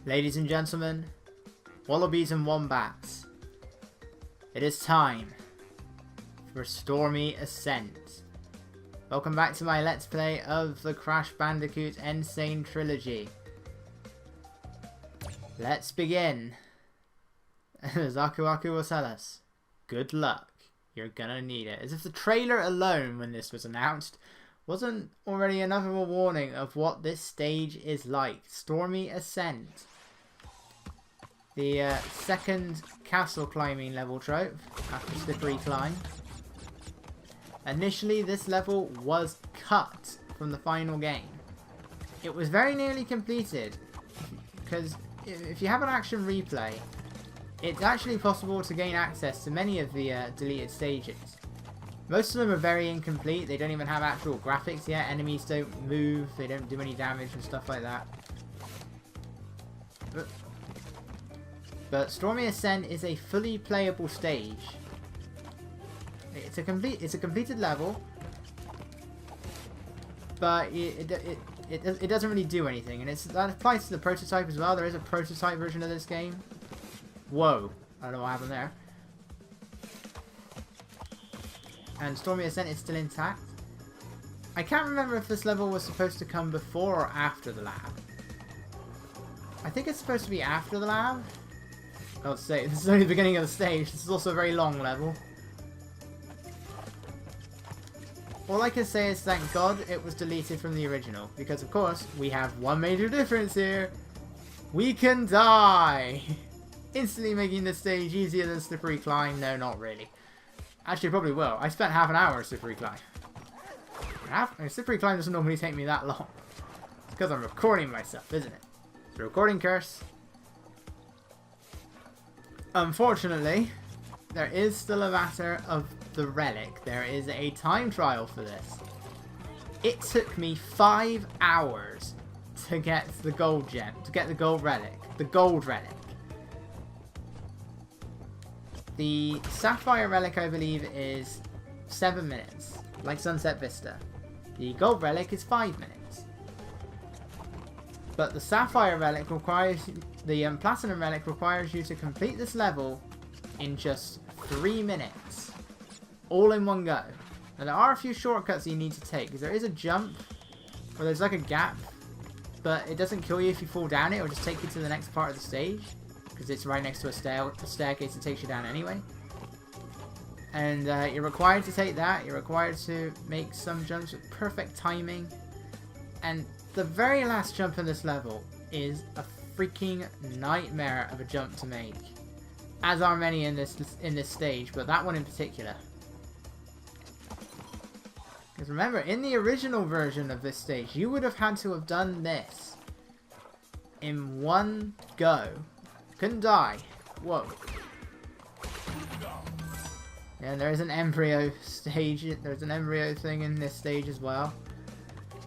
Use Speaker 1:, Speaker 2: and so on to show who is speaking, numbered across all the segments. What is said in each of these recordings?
Speaker 1: Ladies and gentlemen, wallabies and wombats, it is time for Stormy Ascent. Welcome back to my Let's Play of the Crash Bandicoot N.Sane Trilogy. Let's begin. As Aku Aku will tell us, good luck, you're gonna need it. As if the trailer alone, when this was announced, wasn't already enough of a warning of what this stage is like. Stormy Ascent. The second castle climbing level trope after Slippery Climb. Initially, this level was cut from the final game. It was very nearly completed, because if you have an action replay, it's actually possible to gain access to many of the deleted stages. Most of them are very incomplete. They don't even have actual graphics yet. Enemies don't move, they don't do any damage and stuff like that. But Stormy Ascent is a fully playable stage. It's a completed level, but it doesn't really do anything, and that applies to the prototype as well. There is a prototype version of this game. Whoa, I don't know what happened there. And Stormy Ascent is still intact. I can't remember if this level was supposed to come before or after the lab. I think it's supposed to be after the lab. I'll say this is only the beginning of the stage. This is also a very long level. All I can say is thank God it was deleted from the original, because of course we have one major difference here. We can die! Instantly making this stage easier than Slippery Climb. No, not really. Actually, probably will. I spent half an hour on Slippery Climb. Slippery Climb doesn't normally take me that long. It's because I'm recording myself, isn't it? It's a recording curse. Unfortunately, there is still a matter of the relic. There is a time trial for this. It took me 5 hours to get the gold gem, to get the gold relic. The gold relic. The sapphire relic, I believe, is 7 minutes, like Sunset Vista. The gold relic is 5 minutes. But the sapphire relic requires, the platinum relic requires you to complete this level in just 3 minutes. All in one go. Now there are a few shortcuts you need to take, because there is a jump, where there's like a gap, but it doesn't kill you if you fall down it, it'll just take you to the next part of the stage, because it's right next to a staircase that takes you down anyway. And you're required to take that, you're required to make some jumps with perfect timing, and the very last jump in this level is a freaking nightmare of a jump to make. As are many in this stage, but that one in particular. Because remember, in the original version of this stage, you would have had to have done this in one go. Couldn't die. Whoa. And there's an embryo stage. There's an embryo thing in this stage as well.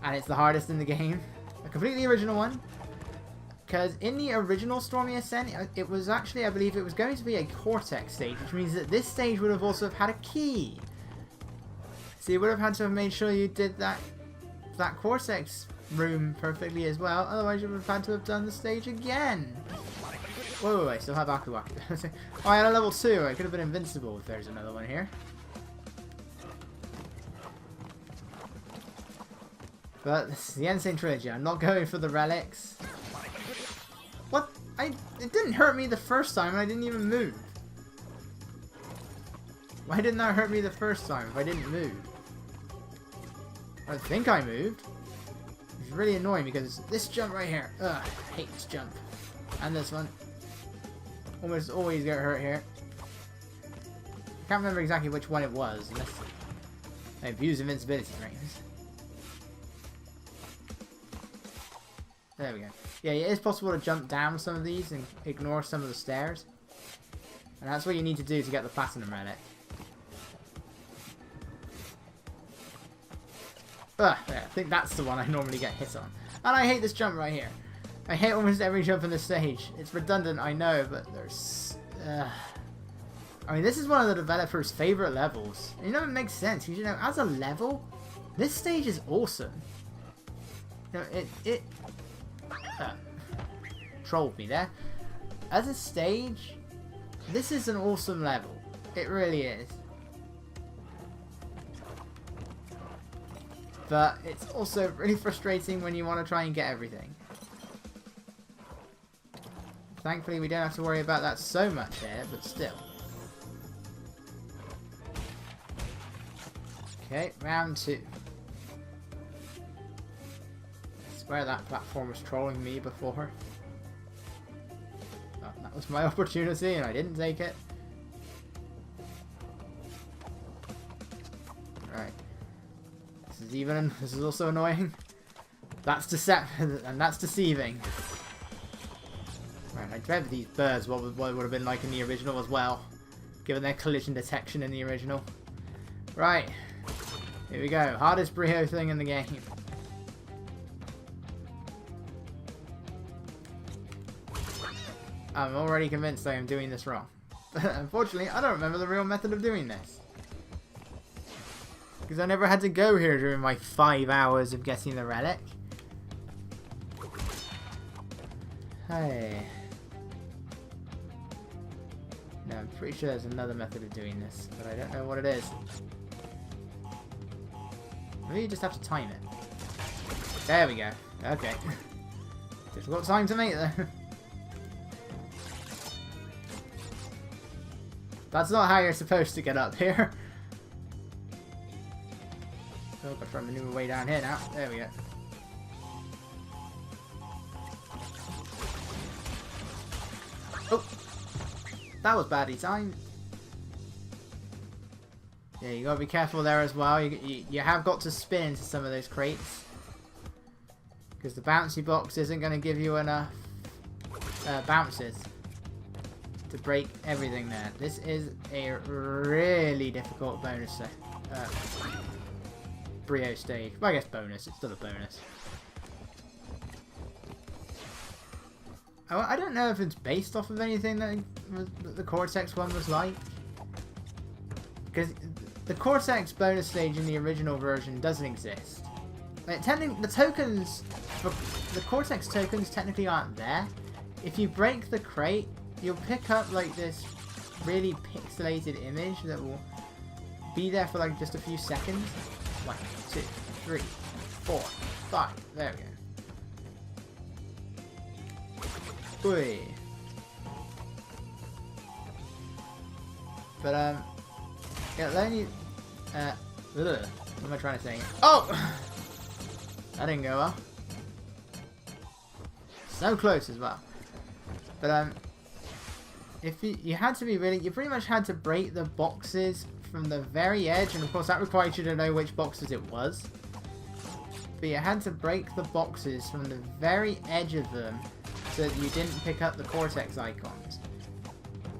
Speaker 1: And it's the hardest in the game. A completely original one. Because in the original Stormy Ascent, it was actually, I believe, it was going to be a Cortex stage, which means that this stage would have also had a key. So you would have had to have made sure you did that Cortex room perfectly as well. Otherwise, you would have had to have done the stage again. Wait, I still have Aku Aku. Oh, I had a level 2. I could have been invincible if there's another one here. But this is the N.Sane Trilogy. I'm not going for the relics. What? It didn't hurt me the first time and I didn't even move. Why didn't that hurt me the first time if I didn't move? I think I moved. It's really annoying because this jump right here. Ugh, I hate this jump. And this one. Almost always get hurt here. I can't remember exactly which one it was. Unless I abuse invincibility rings. There we go. Yeah, it is possible to jump down some of these and ignore some of the stairs. And that's what you need to do to get the platinum relic. Yeah, I think that's the one I normally get hit on. And I hate this jump right here. I hate almost every jump in this stage. It's redundant, I know, but there's... I mean, this is one of the developers' favourite levels. And, you know, it makes sense. Because, you know, as a level, this stage is awesome. You know, trolled me there. As a stage, this is an awesome level. It really is. But it's also really frustrating when you want to try and get everything. Thankfully, we don't have to worry about that so much here, but still. Okay, round 2. I swear that platform was trolling me before. Oh, that was my opportunity and I didn't take it. Right. This is also annoying. That's deceptive, and that's deceiving. Right, I dread these birds, what it would have been like in the original as well, given their collision detection in the original. Right, here we go, hardest Brio thing in the game. I'm already convinced I am doing this wrong. But unfortunately, I don't remember the real method of doing this. Because I never had to go here during my 5 hours of getting the relic. Hey. No, I'm pretty sure there's another method of doing this, but I don't know what it is. Maybe you just have to time it. There we go. Okay. Difficult time to make though. That's not how you're supposed to get up here. Oh, gotta try to maneuver way down here now. There we go. Oh! That was badly timed. Yeah, you gotta be careful there as well. You have got to spin into some of those crates. Because the bouncy box isn't going to give you enough bounces to break everything there. This is a really difficult bonus Brio stage. Well, I guess bonus. It's still a bonus. I don't know if it's based off of anything that the Cortex one was like. Because the Cortex bonus stage in the original version doesn't exist. Like, technically, the tokens, the Cortex tokens technically aren't there. If you break the crate, you'll pick up like this really pixelated image that will be there for like just a few seconds. 1, 2, 3, 4, 5. There we go. Oi. But yeah, then you what am I trying to say? Oh! That didn't go well. So close as well. But if you had to be really, you pretty much had to break the boxes from the very edge, and of course that required you to know which boxes it was. But you had to break the boxes from the very edge of them so that you didn't pick up the Cortex icons.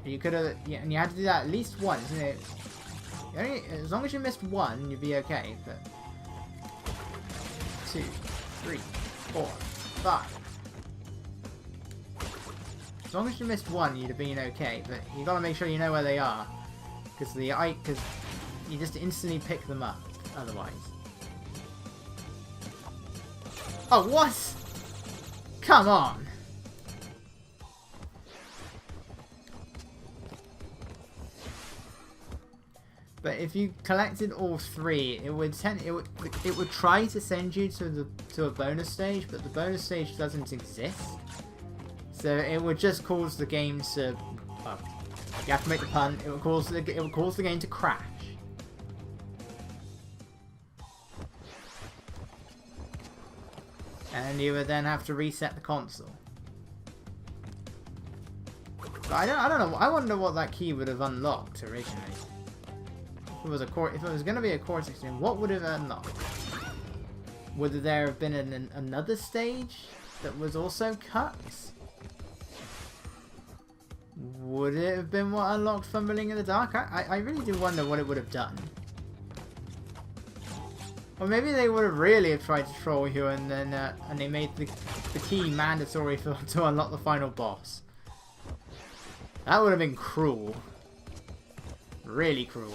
Speaker 1: You could have, yeah, and you had to do that at least once. You know, as long as you missed one, you'd be okay. But 2, 3, 4, 5. As long as you missed one, you'd have been okay. But you gotta make sure you know where they are, because you just instantly pick them up. Otherwise. Oh, what? Come on. But if you collected all 3, it would try to send you to a bonus stage, but the bonus stage doesn't exist. So it would just cause the game to, well, you have to make the pun. It would cause the game to crash. And you would then have to reset the console. But I don't know. I wonder what that key would have unlocked originally. If it was going to be a Cortex game, what would it have unlocked? Would there have been another stage that was also cut? Would it have been what unlocked Fumbling in the Dark? I really do wonder what it would have done. Or maybe they would have really tried to troll you, and then and they made the key mandatory to unlock the final boss. That would have been cruel. Really cruel.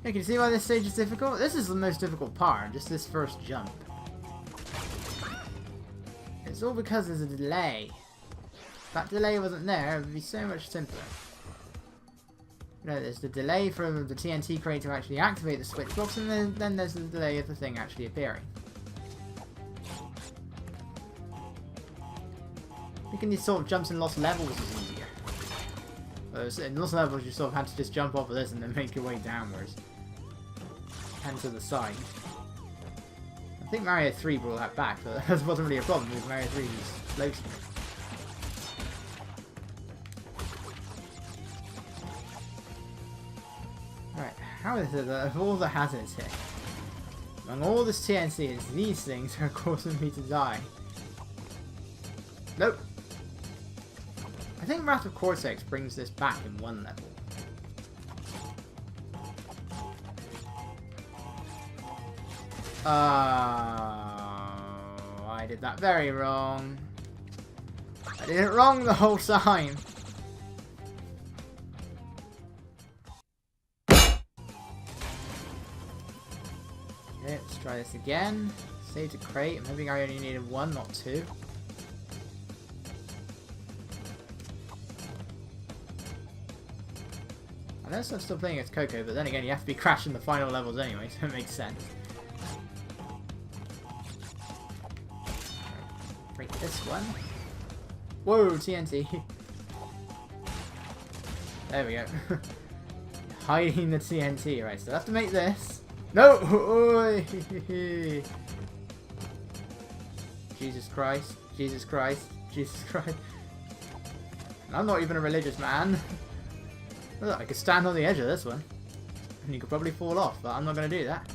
Speaker 1: Yeah, can you see why this stage is difficult? This is the most difficult part, just this first jump. It's all because there's a delay. If that delay wasn't there, it would be so much simpler. You know, there's the delay from the TNT crate to actually activate the switch box, and then there's the delay of the thing actually appearing. Making these sort of jumps in lost levels is easier. Whereas in lost levels you sort of had to just jump off of this and then make your way downwards. And to the side. I think Mario 3 brought that back, but that wasn't really a problem because Mario 3 was slow speed. Right, how is it that of all the hazards here, among all this TNT, it's these things that are causing me to die? Nope. I think Wrath of Cortex brings this back in one level. I did that very wrong. I did it wrong the whole time. Okay, let's try this again. Save to crate. I'm hoping I only needed one, not two. I know I'm still playing as Coco, but then again, you have to be crashing the final levels anyway, so it makes sense. Break this one. Whoa, TNT. There we go. Hiding the TNT, right, so I have to make this. No! Oi! Jesus Christ. Jesus Christ. Jesus Christ. And I'm not even a religious man. Look, I could stand on the edge of this one. And you could probably fall off, but I'm not going to do that.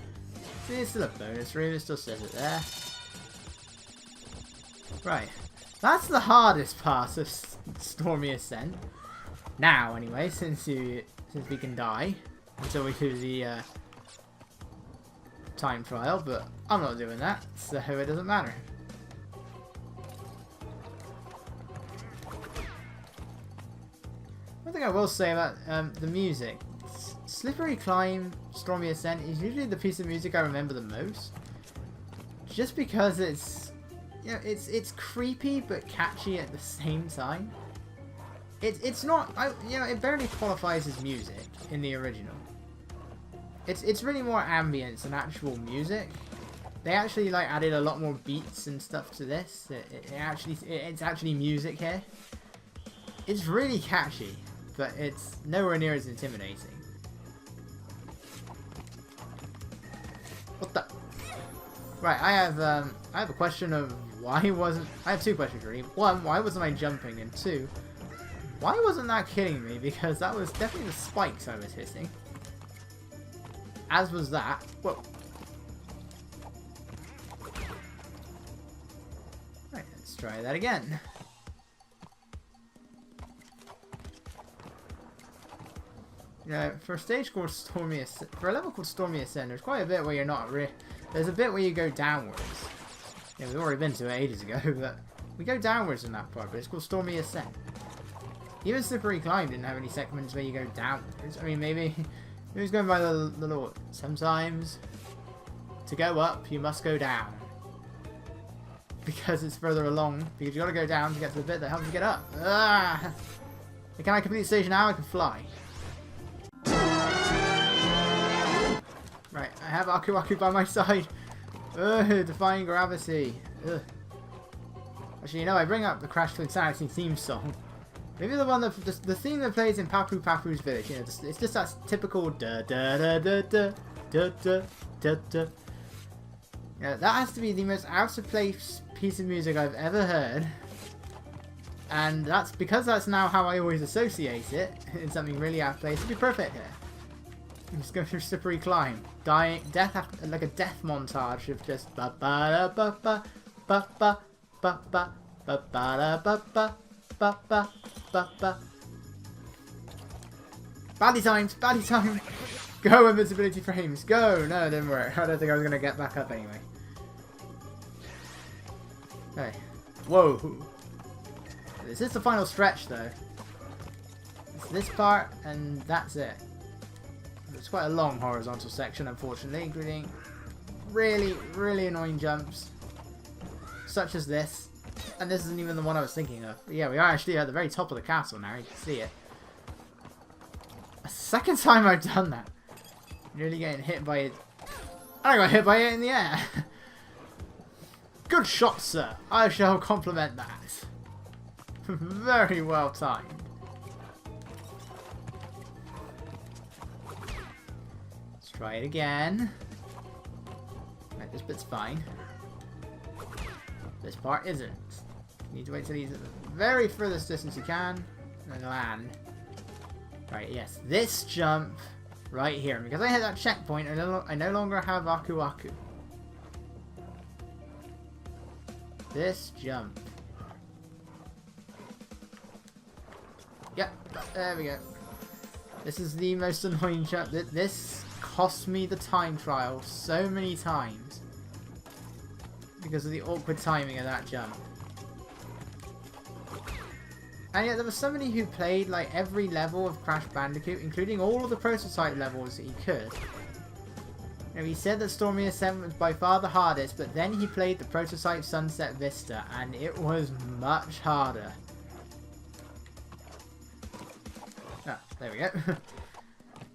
Speaker 1: See, it's still a bonus room, it still says it there. Right. That's the hardest part of Stormy Ascent. Now, anyway, since we can die. Until we do the time trial, but I'm not doing that, so it doesn't matter. One thing I will say about the music, Slippery Climb, Stormy Ascent is usually the piece of music I remember the most, just because it's, you know, it's creepy but catchy at the same time. It's not, you know, it barely qualifies as music in the original. It's really more ambience than actual music. They actually like added a lot more beats and stuff to this. It's actually music here. It's really catchy, but it's nowhere near as intimidating. What the? Right, I have a question of why wasn't... I have two questions really. One, why wasn't I jumping? And two, why wasn't that killing me? Because that was definitely the spikes I was hitting. As was that. Whoa. Right, let's try that again. You know, for a stage called Stormy Ascent, for a level called Stormy Ascent, there's quite a bit where you're not there's a bit where you go downwards. Yeah, we've already been to it ages ago, but we go downwards in that part, but it's called Stormy Ascent. Even Slippery Climb didn't have any segments where you go downwards. I mean, maybe it was going by the law. Sometimes, to go up, you must go down. Because it's further along, because you gotta go down to get to the bit that helps you get up. Ah! Can I complete the stage now? I can fly. Right, I have Aku Aku by my side. Ugh, defying gravity. Ugh. Actually, you know, I bring up the Crash to Insanity theme song. Maybe the one that the theme that plays in Papu Papu's village. You know, it's just that typical da da da da da da da da da. Yeah, that has to be the most out of place piece of music I've ever heard. And that's because that's now how I always associate it. In something really out of place. It'd be perfect here. Just go through Slippery Climb. Dying, death after, like a death montage of just ba ba ba ba ba ba ba ba ba ba ba ba ba ba ba ba. Baddy times, baddy time. Go invincibility frames, go. No, it didn't work. I don't think I was gonna get back up anyway. Okay. Whoa. This is the final stretch though. It's this part and that's it. It's quite a long horizontal section, unfortunately, including really, really annoying jumps, such as this. And this isn't even the one I was thinking of. But yeah, we are actually at the very top of the castle now. You can see it. A second time I've done that. Nearly getting hit by it. I got hit by it in the air. Good shot, sir. I shall compliment that. Very well timed. Let's try it again. Right, this bit's fine. This part isn't. You need to wait till he's at the very furthest distance you can, and then land. Right, yes, this jump right here. Because I hit that checkpoint, I no longer have Aku Aku. This jump. Yep, there we go. This is the most annoying jump. This cost me the time trial so many times because of the awkward timing of that jump. And yet there was somebody who played like every level of Crash Bandicoot, including all of the prototype levels that he could. Now, he said that Stormy Ascent was by far the hardest, but then he played the prototype Sunset Vista, and it was much harder. Ah, there we go.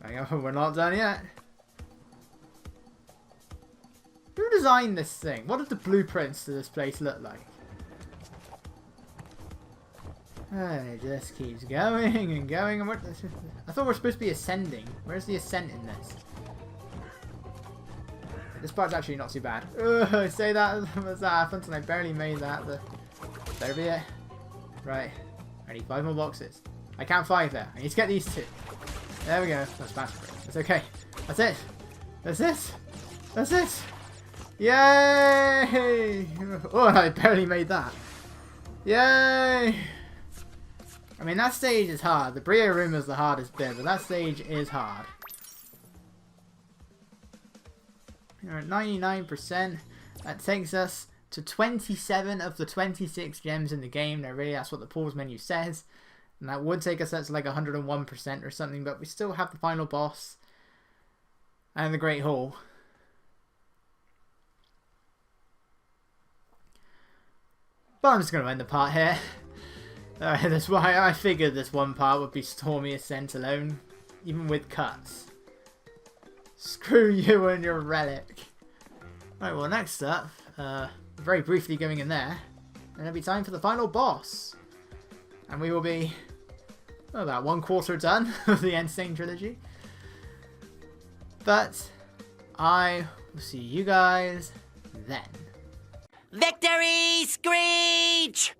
Speaker 1: Hang on, we're not done yet. Who designed this thing? What did the blueprints to this place look like? It just keeps going and going. And I thought we were supposed to be ascending. Where's the ascent in this? This part's actually not too bad. I say that as that happens and I barely made that. But better be it. Right. I need 5 more boxes. I count 5 there. I need to get these 2. There we go. That's fast. That's okay. That's it. That's it. That's it. Yay! Oh, I barely made that. Yay! I mean, that stage is hard. The Brio room is the hardest bit, but that stage is hard. You're at 99%. That takes us to 27 of the 26 gems in the game. Now, really, that's what the pause menu says. And that would take us up to like 101% or something, but we still have the final boss and the Great Hall. But I'm just going to end the part here. That's why I figured this one part would be Stormy Ascent alone, even with cuts. Screw you and your relic. Right, well, next up, very briefly going in there, and it'll be time for the final boss. And we will be about 1/4 done of the N.Sane Trilogy. But I will see you guys then.
Speaker 2: Victory Screech!